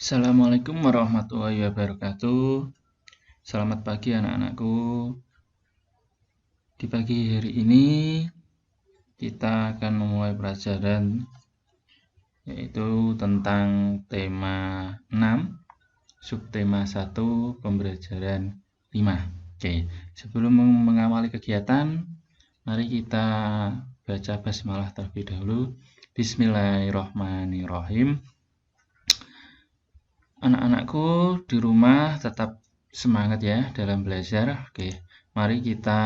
Assalamualaikum warahmatullahi wabarakatuh. Selamat pagi anak-anakku. Di pagi hari ini kita akan memulai pelajaran yaitu tentang tema 6, subtema 1, pembelajaran 5. Oke, sebelum mengawali kegiatan, mari kita baca basmalah terlebih dahulu. Bismillahirrahmanirrahim. Anak-anakku di rumah tetap semangat ya dalam belajar. Oke, mari kita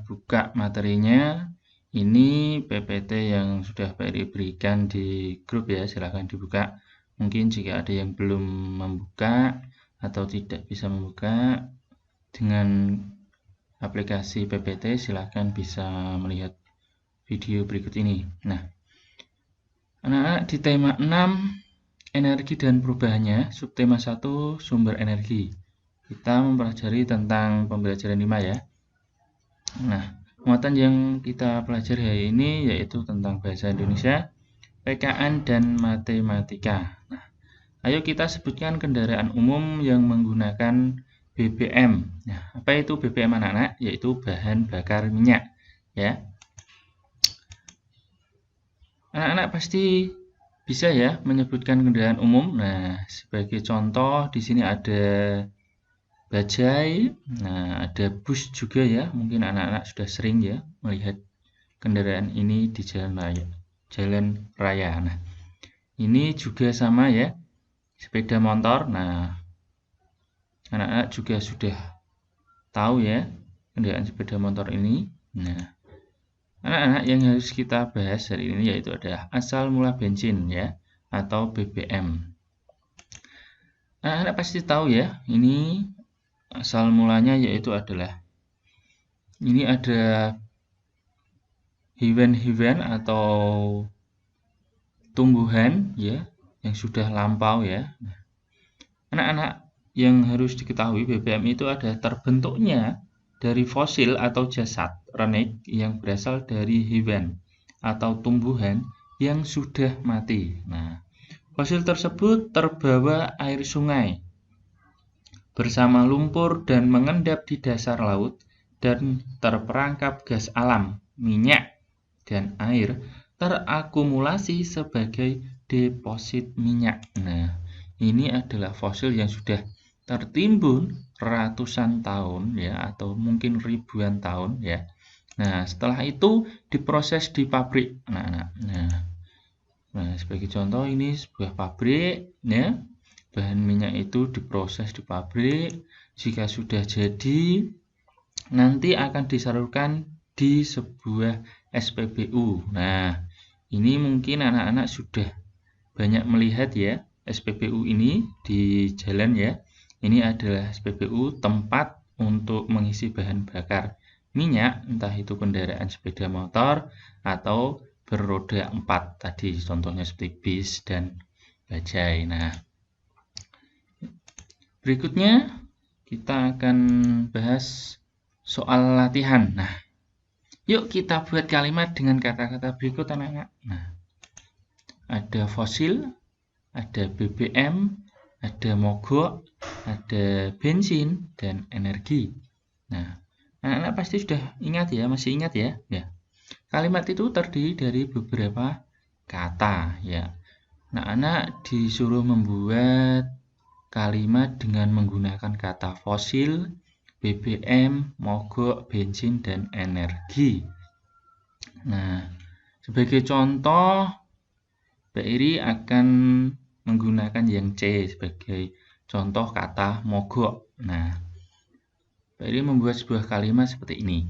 buka materinya. Ini PPT yang sudah Pak Eri berikan di grup ya, silahkan dibuka. Mungkin jika ada yang belum membuka atau tidak bisa membuka dengan aplikasi PPT, silahkan bisa melihat video berikut ini. Nah, anak-anak di tema 6 energi dan perubahannya, subtema 1 sumber energi. Kita mempelajari tentang pembelajaran 5 ya. Nah, muatan yang kita pelajari hari ini yaitu tentang bahasa Indonesia, PKN dan matematika. Nah, ayo kita sebutkan kendaraan umum yang menggunakan BBM. Nah, apa itu BBM anak-anak? Yaitu bahan bakar minyak ya. Anak-anak pasti bisa ya menyebutkan kendaraan umum. Nah, sebagai contoh di sini ada bajai, nah ada bus juga ya. Mungkin anak-anak sudah sering ya melihat kendaraan ini di jalan raya. Nah, ini juga sama ya, sepeda motor. Nah, anak-anak juga sudah tahu ya kendaraan sepeda motor ini. Nah, anak-anak yang harus kita bahas hari ini yaitu adalah asal mula bensin ya atau BBM. Anak-anak pasti tahu ya, ini asal mulanya yaitu adalah ini ada hewan-hewan atau tumbuhan ya yang sudah lampau ya. Anak-anak yang harus diketahui BBM itu ada terbentuknya dari fosil atau jasad renik yang berasal dari hewan atau tumbuhan yang sudah mati. Nah, fosil tersebut terbawa air sungai bersama lumpur dan mengendap di dasar laut dan terperangkap gas alam, minyak, dan air terakumulasi sebagai deposit minyak. Nah, ini adalah fosil yang sudah tertimbun ratusan tahun ya atau mungkin ribuan tahun ya. Nah, setelah itu diproses di pabrik. Nah, sebagai contoh ini sebuah pabrik ya. Bahan minyak itu diproses di pabrik. Jika sudah jadi, nanti akan disalurkan di sebuah SPBU. Nah, ini mungkin anak-anak sudah banyak melihat ya SPBU ini di jalan ya. Ini adalah SPBU, tempat untuk mengisi bahan bakar minyak, entah itu kendaraan sepeda motor atau beroda 4 tadi, contohnya seperti bis dan bajai. Nah, berikutnya kita akan bahas soal latihan. Nah, yuk kita buat kalimat dengan kata-kata berikut anak-anak. Nah, ada fosil, ada BBM, ada mogok, ada bensin, dan energi. Nah, anak-anak pasti sudah ingat ya, masih ingat ya? Ya. Kalimat itu terdiri dari beberapa kata ya. Anak-anak disuruh membuat kalimat dengan menggunakan kata fosil, BBM, mogok, bensin, dan energi. Nah, sebagai contoh, Pak Iri akan menggunakan yang C sebagai contoh kata mogok. Nah, Pak Iri membuat sebuah kalimat seperti ini.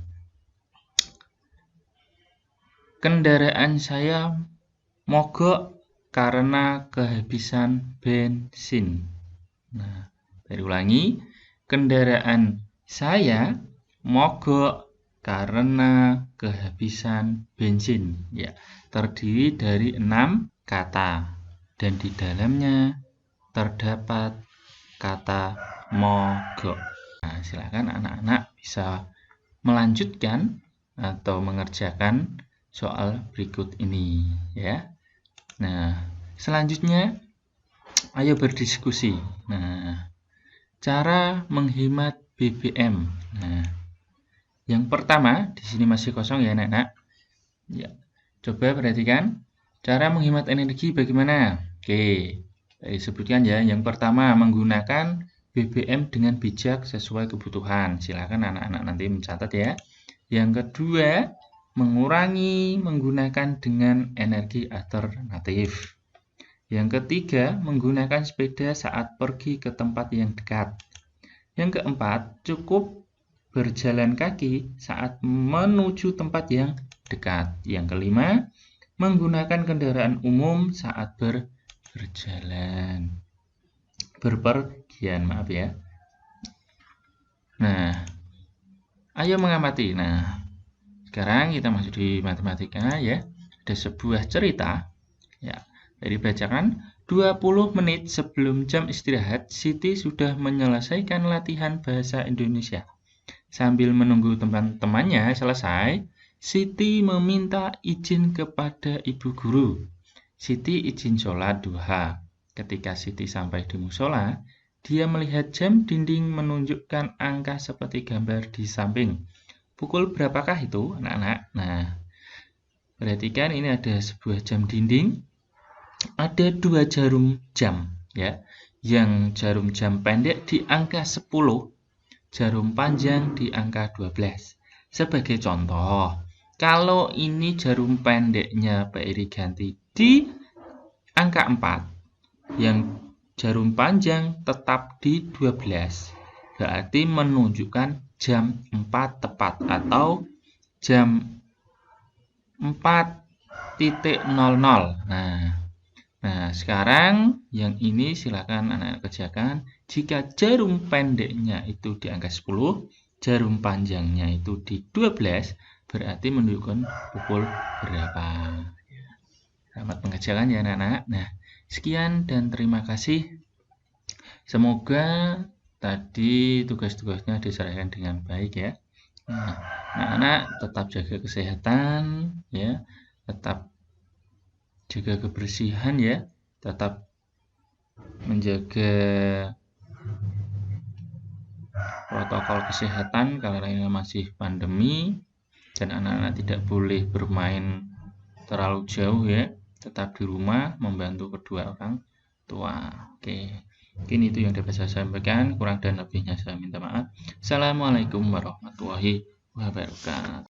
Kendaraan saya mogok karena kehabisan bensin. Nah, saya ulangi, kendaraan saya mogok karena kehabisan bensin. Ya, terdiri dari 6 kata dan di dalamnya terdapat kata mogok. Nah, silakan anak-anak bisa melanjutkan atau mengerjakan soal berikut ini ya. Nah, selanjutnya Ayo berdiskusi. Nah, cara menghemat BBM. Nah, yang pertama di sini masih kosong ya, anak-anak. Ya, coba perhatikan cara menghemat energi bagaimana. Oke, disebutkan ya. Yang pertama, menggunakan BBM dengan bijak sesuai kebutuhan. Silakan anak-anak nanti mencatat ya. Yang kedua, mengurangi menggunakan dengan energi alternatif. Yang ketiga, menggunakan sepeda saat pergi ke tempat yang dekat. Yang keempat, cukup berjalan kaki saat menuju tempat yang dekat. Yang kelima, menggunakan kendaraan umum saat berpergian, maaf ya. Nah, ayo mengamati. Nah, sekarang kita masuk di matematika ya. Ada sebuah cerita ya. Dari bacaan 20 menit sebelum jam istirahat, Siti sudah menyelesaikan latihan bahasa Indonesia. Sambil menunggu teman-temannya selesai, Siti meminta izin kepada ibu guru. Siti izin sholat duha. Ketika Siti sampai di musola, dia melihat jam dinding menunjukkan angka seperti gambar di samping. Pukul berapakah itu, anak-anak? Nah, perhatikan ini ada sebuah jam dinding. Ada 2 jarum jam ya. Yang jarum jam pendek di angka 10, jarum panjang di angka 12. Sebagai contoh, kalau ini jarum pendeknya Pak Eri ganti di angka 4, yang jarum panjang tetap di 12. Berarti menunjukkan jam 4 tepat atau jam 4.00. Nah, sekarang yang ini silakan anak-anak kerjakan. Jika jarum pendeknya itu di angka 10, jarum panjangnya itu di 12, berarti menunjukkan pukul berapa. Selamat mengerjakan ya anak-anak. Nah, sekian dan terima kasih. Semoga tadi tugas-tugasnya diselesaikan dengan baik ya. Nah, anak-anak tetap jaga kesehatan ya, tetap jaga kebersihan ya, tetap menjaga protokol kesehatan karena ini masih pandemi dan anak-anak tidak boleh bermain terlalu jauh ya, tetap di rumah membantu kedua orang tua. Oke, mungkin itu yang dapat saya sampaikan, kurang dan lebihnya saya minta maaf. Assalamualaikum warahmatullahi wabarakatuh.